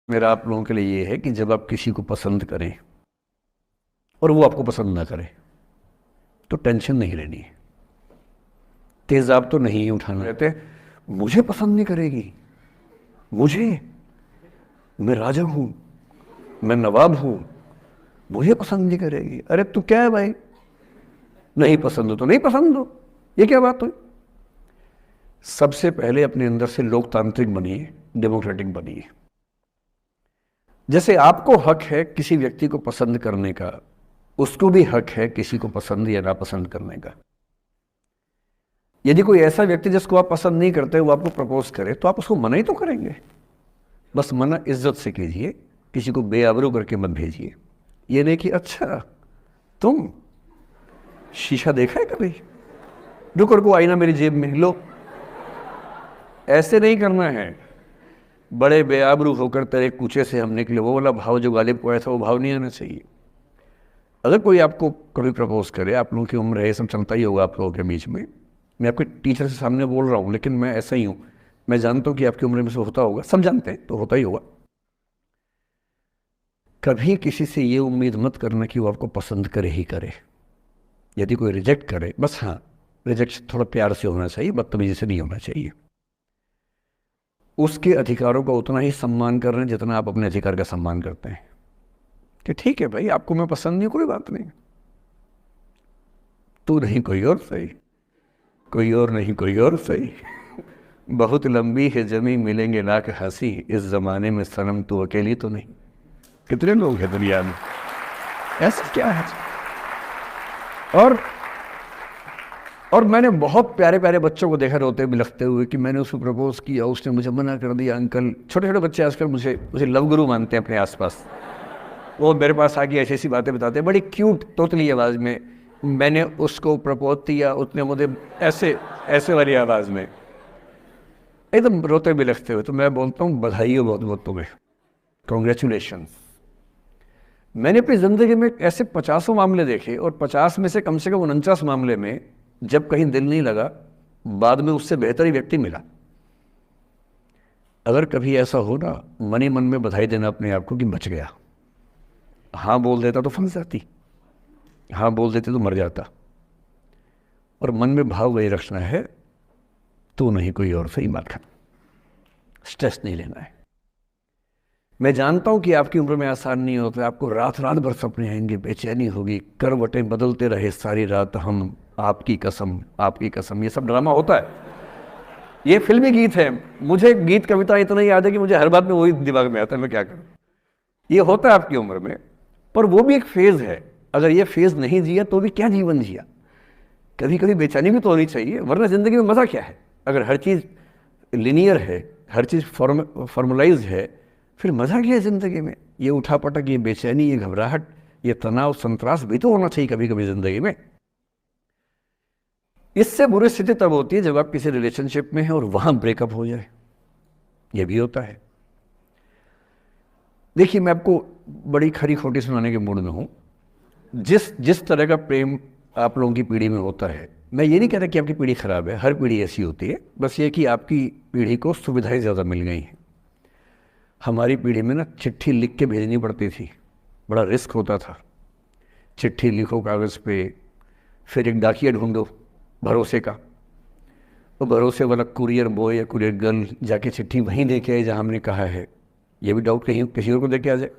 मेरा आप लोगों के लिए ये है कि जब आप किसी को पसंद करें और वो आपको पसंद ना करे तो टेंशन नहीं लेनी है, तेजाब तो नहीं उठाना रहते। मुझे पसंद नहीं करेगी, मुझे, मैं राजा हूं, मैं नवाब हूं, मुझे पसंद नहीं करेगी। अरे तू क्या है भाई, नहीं पसंद हो तो नहीं पसंद हो, ये क्या बात हुई। सबसे पहले अपने अंदर से लोकतांत्रिक बनिए, डेमोक्रेटिक बनिए। जैसे आपको हक है किसी व्यक्ति को पसंद करने का, उसको भी हक है किसी को पसंद या नापसंद करने का। यदि कोई ऐसा व्यक्ति जिसको आप पसंद नहीं करते वो आपको प्रपोज करे तो आप उसको मना ही तो करेंगे। बस मना इज्जत से कीजिए, किसी को बेआबरू करके मत भेजिए। ये नहीं कि अच्छा तुम शीशा देखा है कभी, रुको रुको आईना मेरी जेब में लो, ऐसे नहीं करना है। बड़े बेआबरू होकर तेरे कूचे से हम निकले, वो वाला भाव जो गालिब को आया था वो भाव नहीं आना चाहिए। अगर कोई आपको कभी प्रपोज करे, आप लोगों की उम्र है, ये सब चलता ही होगा आप लोगों के बीच में, मैं आपके टीचर से सामने बोल रहा हूँ लेकिन मैं ऐसा ही हूँ, मैं जानता हूँ कि आपकी उम्र में से होता होगा, सब जानते हैं तो होता ही होगा। कभी किसी से ये उम्मीद मत करना कि वो आपको पसंद करे ही करे। यदि कोई रिजेक्ट करे, बस हाँ रिजेक्शन थोड़ा प्यार से होना चाहिए, बदतमीजी से नहीं होना चाहिए। उसके अधिकारों का उतना ही सम्मान कर रहे हैं जितना आप अपने अधिकार का सम्मान करते हैं कि ठीक है भाई आपको मैं पसंद नहीं, कोई बात नहीं, तू नहीं कोई और सही, कोई और नहीं कोई और सही, बहुत लंबी है जमी मिलेंगे लाख हंसी, इस जमाने में सनम तू अकेली तो नहीं। कितने लोग हैं दुनिया में, ऐसा क्या है। और मैंने बहुत प्यारे प्यारे बच्चों को देखा रोते बिलखते हुए कि मैंने उसको प्रपोज किया, उसने मुझे मना कर दिया। अंकल, छोटे छोटे बच्चे आजकल मुझे मुझे लव गुरु मानते हैं अपने आसपास, वो मेरे पास आके ऐसी ऐसी बातें बताते हैं बड़ी क्यूट तोतली आवाज़ में, मैंने उसको प्रपोज किया, उसने मुझे ऐसे ऐसे वाली आवाज़ में एकदम रोते बिलखते हुए। तो मैं बोलता हूँ बधाई हो बहुत बहुत तुम्हें, कॉन्ग्रेचुलेशन। मैंने अपनी ज़िंदगी में ऐसे 50 मामले देखे और 50 में से कम 49 मामले में जब कहीं दिल नहीं लगा, बाद में उससे बेहतर ही व्यक्ति मिला। अगर कभी ऐसा हो ना, मन ही मन में बधाई देना अपने आप को कि बच गया। हाँ बोल देता तो फंस जाती, हाँ बोल देते तो मर जाता। और मन में भाव वही रखना है, तो नहीं कोई और सही बात है, स्ट्रेस नहीं लेना है। मैं जानता हूं कि आपकी उम्र में आसान नहीं होता, आपको रात रात भर सपने आएंगे, बेचैनी होगी, करवटें बदलते रहे सारी रात हम, आपकी कसम आपकी कसम, ये सब ड्रामा होता है, ये फिल्मी गीत है। मुझे गीत कविता इतना याद है कि मुझे हर बात में वही दिमाग में आता है, मैं क्या करूं। ये होता है आपकी उम्र में, पर वो भी एक फेज है। अगर ये फेज नहीं जिया तो भी क्या जीवन जिया। कभी कभी बेचैनी भी तो होनी चाहिए, वरना जिंदगी में मजा क्या है। अगर हर चीज लिनियर है, हर चीज फॉर्मुलाइज है, फिर मजा क्या है जिंदगी में। ये उठापटक, ये बेचैनी, ये घबराहट, ये तनाव संतरास भी तो होना चाहिए कभी कभी जिंदगी में। इससे बुरी स्थिति तब होती है जब आप किसी रिलेशनशिप में हैं और वहां ब्रेकअप हो जाए, ये भी होता है। देखिए मैं आपको बड़ी खरी खोटी सुनाने के मूड में हूं। जिस जिस तरह का प्रेम आप लोगों की पीढ़ी में होता है, मैं ये नहीं कहता कि आपकी पीढ़ी खराब है, हर पीढ़ी ऐसी होती है, बस ये कि आपकी पीढ़ी को सुविधाएं ज़्यादा मिल गई हैं। हमारी पीढ़ी में ना चिट्ठी लिख के भेजनी पड़ती थी, बड़ा रिस्क होता था। चिट्ठी लिखो कागज़ पे, फिर एक डाकिया ढूंढो भरोसे का, तो भरोसे वाला कुरियर बॉय या कुरियर गर्ल जाके चिट्ठी वहीं दे के आए जहाँ हमने कहा है। ये भी डाउट कहीं किसी और को दे के आ जाए।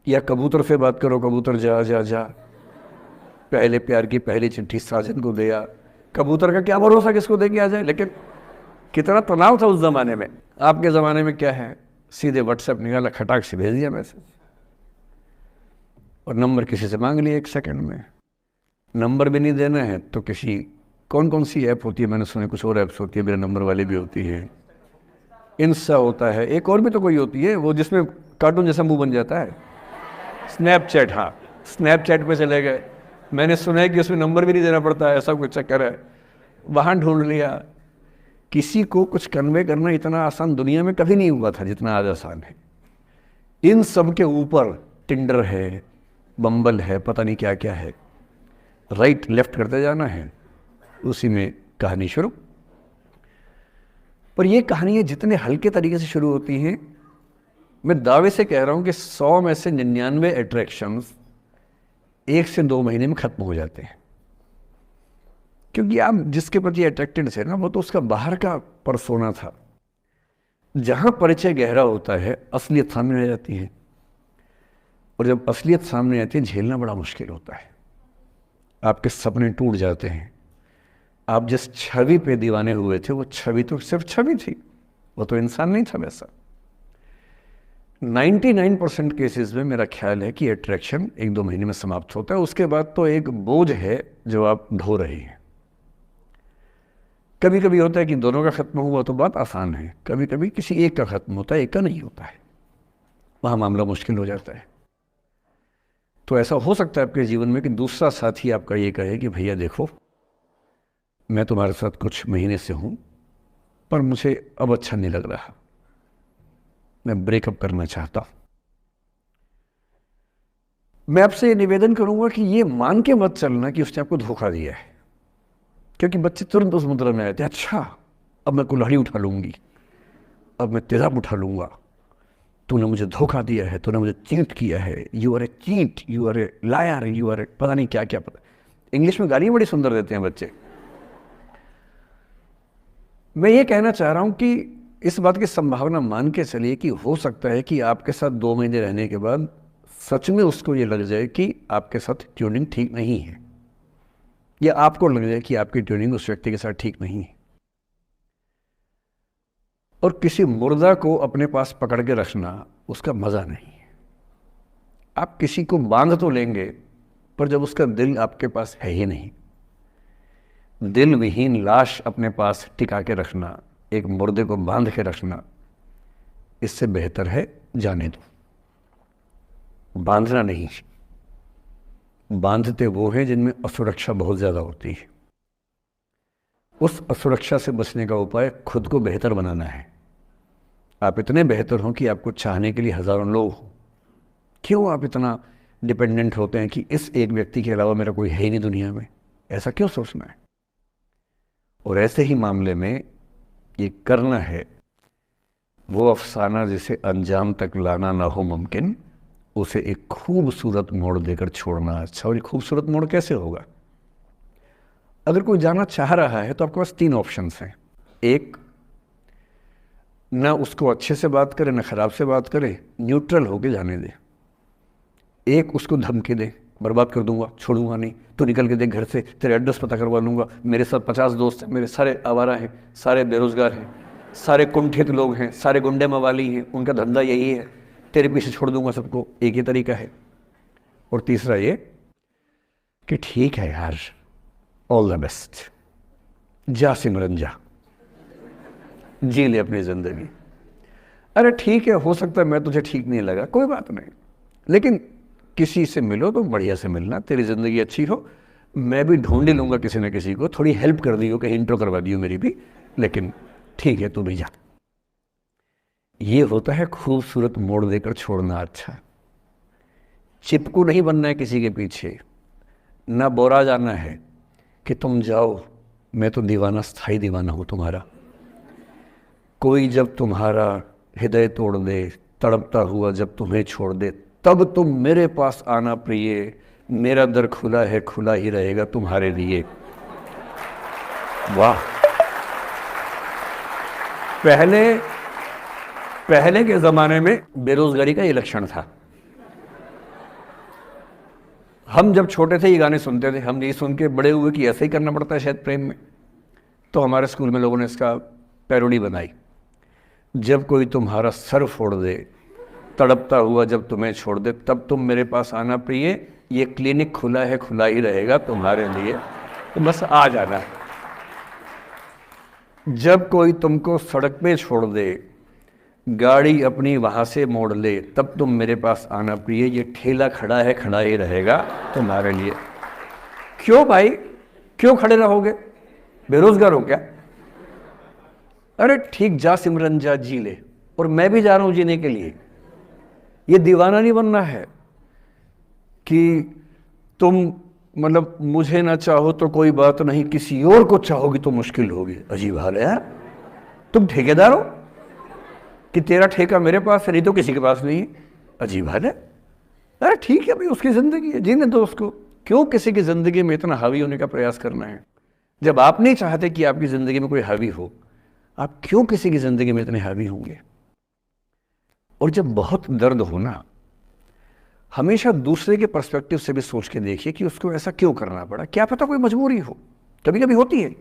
या कबूतर से बात करो, कबूतर जा जा जा, पहले प्यार की पहली चिट्ठी साजन को दिया। कबूतर का क्या भरोसा किसको दे के आ जाए। लेकिन कितना तनाव था उस ज़माने में। आपके ज़माने में क्या है, सीधे व्हाट्सएप निकाला, खटाक से भेज दिया मैसेज, और नंबर किसी से मांग लिया 1 सेकंड में। नंबर भी नहीं देना है तो किसी, कौन कौन सी ऐप होती है, मैंने सुना कुछ और ऐप्स होती है, मेरा नंबर वाली भी होती है, इंस्टा होता है, एक और भी तो कोई होती है वो जिसमें कार्टून जैसा मुंह बन जाता है, स्नैपचैट। हाँ, स्नैपचैट पे चले गए, मैंने सुना है कि उसमें नंबर भी नहीं देना पड़ता है, ऐसा कुछ चक्कर है। वहाँ ढूंढ लिया। किसी को कुछ कन्वे करना इतना आसान दुनिया में कभी नहीं हुआ था जितना आज आसान है। इन सब के ऊपर टिंडर है, बम्बल है, पता नहीं क्या क्या है, राइट लेफ्ट करते जाना है, उसी में कहानी शुरू। पर ये कहानियाँ जितने हल्के तरीके से शुरू होती हैं मैं दावे से कह रहा हूं कि 100 में से 99 अट्रैक्शंस 1 से 2 महीने में खत्म हो जाते हैं। क्योंकि आप जिसके प्रति अट्रैक्टेड थे ना, वो तो उसका बाहर का परसोना था। जहां परिचय गहरा होता है असलियत सामने आ जाती है, और जब असलियत सामने आती है झेलना बड़ा मुश्किल होता है। आपके सपने टूट जाते हैं। आप जिस छवि पे दीवाने हुए थे वो छवि तो सिर्फ छवि थी, वो तो इंसान नहीं था वैसा। 99% केसेस में मेरा ख्याल है कि अट्रैक्शन 1-2 महीने में समाप्त होता है। उसके बाद तो एक बोझ है जो आप ढो रहे हैं। कभी कभी होता है कि दोनों का खत्म हुआ तो बात आसान है, कभी कभी किसी एक का खत्म होता है, एक का नहीं होता है, वहां मामला मुश्किल हो जाता है। तो ऐसा हो सकता है आपके जीवन में कि दूसरा साथी आपका ये कहे कि भैया देखो, मैं तुम्हारे साथ कुछ महीने से हूं, पर मुझे अब अच्छा नहीं लग रहा, मैं ब्रेकअप करना चाहता हूं। मैं आपसे ये निवेदन करूंगा कि ये मान के मत चलना कि उसने आपको धोखा दिया है, क्योंकि बच्चे तुरंत उस मुद्रा में आते हैं, अच्छा अब मैं कुल्हाड़ी उठा लूंगी, अब मैं तेजाब उठा लूंगा, तूने मुझे धोखा दिया है, तूने मुझे चीट किया है, you are a cheat, you are a liar, you are a पता नहीं क्या क्या। पता इंग्लिश में गालियां बड़ी सुंदर देते हैं बच्चे। मैं ये कहना चाह रहा हूं कि इस बात की संभावना मान के चलिए कि हो सकता है कि आपके साथ 2 महीने रहने के बाद सच में उसको ये लग जाए कि आपके साथ ट्यूनिंग ठीक नहीं है, या आपको लग जाए कि आपकी ट्यूनिंग उस व्यक्ति के साथ ठीक नहीं है। और किसी मुर्दा को अपने पास पकड़ के रखना उसका मजा नहीं है। आप किसी को बांध तो लेंगे, पर जब उसका दिल आपके पास है ही नहीं, दिल विहीन लाश अपने पास टिका के रखना, एक मुर्दे को बांध के रखना, इससे बेहतर है जाने दो। बांधना नहीं, बांधते वो हैं जिनमें असुरक्षा बहुत ज्यादा होती है। उस असुरक्षा से बचने का उपाय खुद को बेहतर बनाना है। आप इतने बेहतर हों कि आपको चाहने के लिए हजारों लोग हों। क्यों आप इतना डिपेंडेंट होते हैं कि इस एक व्यक्ति के अलावा मेरा कोई है ही नहीं दुनिया में? ऐसा क्यों सोचना है? और ऐसे ही मामले में ये करना है वो अफसाना जिसे अंजाम तक लाना ना हो मुमकिन, उसे एक खूबसूरत मोड़ देकर छोड़ना अच्छा। और ये खूबसूरत मोड़ कैसे होगा? अगर कोई जाना चाह रहा है तो आपके पास 3 ऑप्शंस हैं। एक, ना उसको अच्छे से बात करे ना खराब से बात करे, न्यूट्रल होके जाने दे। एक, उसको धमकी दे, बर्बाद कर दूंगा, छोड़ूंगा नहीं, तो निकल के देख घर से, तेरे एड्रेस पता करवा लूंगा, मेरे साथ 50 दोस्त हैं, मेरे सारे आवारा हैं, सारे बेरोजगार हैं, सारे कुंठित लोग हैं, सारे गुंडे मवाली हैं, उनका धंधा यही है, तेरे पीछे छोड़ दूंगा सबको। एक ही तरीका है। और तीसरा ये कि ठीक है यार, ऑल द बेस्ट, जा सिमरन जा, जी ले अपनी जिंदगी। अरे ठीक है, हो सकता है मैं तुझे ठीक नहीं लगा, कोई बात नहीं, लेकिन किसी से मिलो तो बढ़िया से मिलना, तेरी जिंदगी अच्छी हो। मैं भी ढूंढ ही लूंगा किसी न किसी को, थोड़ी हेल्प कर दियो, कहीं इंट्रो करवा दियो मेरी भी, लेकिन ठीक है तू भी जा। ये होता है खूबसूरत मोड़ देकर छोड़ना अच्छा। चिपकू नहीं बनना है किसी के पीछे, ना बोरा जाना है कि तुम जाओ, मैं तो दीवाना, स्थाई दीवाना हूं तुम्हारा। कोई जब तुम्हारा हृदय तोड़ दे, तड़पता हुआ जब तुम्हें छोड़ दे, तब तुम मेरे पास आना प्रिय, मेरा दर खुला है, खुला ही रहेगा तुम्हारे लिए। वाह! पहले के ज़माने में बेरोज़गारी का ये लक्षण था। हम जब छोटे थे ये गाने सुनते थे, हम ये सुन के बड़े हुए कि ऐसे ही करना पड़ता है शायद प्रेम में। तो हमारे स्कूल में लोगों ने इसका पैरोडी बनाई। जब कोई तुम्हारा सर फोड़ दे, तड़पता हुआ जब तुम्हें छोड़ दे, तब तुम मेरे पास आना प्रिय, ये क्लिनिक खुला है, खुला ही रहेगा तुम्हारे लिए, तो बस आ जाना। जब कोई तुमको सड़क पे छोड़ दे, गाड़ी अपनी वहां से मोड़ ले, तब तुम मेरे पास आना प्रिय, ये ठेला खड़ा है, खड़ा ही रहेगा तुम्हारे लिए। क्यों भाई, क्यों खड़े रहोगे? बेरोजगार हो क्या? अरे ठीक, जा सिमरन जा, जी ले, और मैं भी जा रहा हूं जीने के लिए। ये दीवाना नहीं बनना है कि तुम मतलब मुझे ना चाहो तो कोई बात नहीं, किसी और को चाहोगी तो मुश्किल होगी। अजीब हाल है यार, तुम ठेकेदार हो, कि तेरा ठेका मेरे पास है, नहीं तो किसी के पास नहीं है। अजीब हाल है। अरे ठीक है भाई, उसकी ज़िंदगी है, जीने दो उसको। क्यों किसी की ज़िंदगी में इतना हावी होने का प्रयास करना है? जब आप नहीं चाहते कि आपकी ज़िंदगी में कोई हावी हो, आप क्यों किसी की ज़िंदगी में इतने हावी होंगे? और जब बहुत दर्द हो ना, हमेशा दूसरे के पर्सपेक्टिव से भी सोच के देखिए कि उसको ऐसा क्यों करना पड़ा। क्या पता कोई मजबूरी हो, कभी कभी होती है।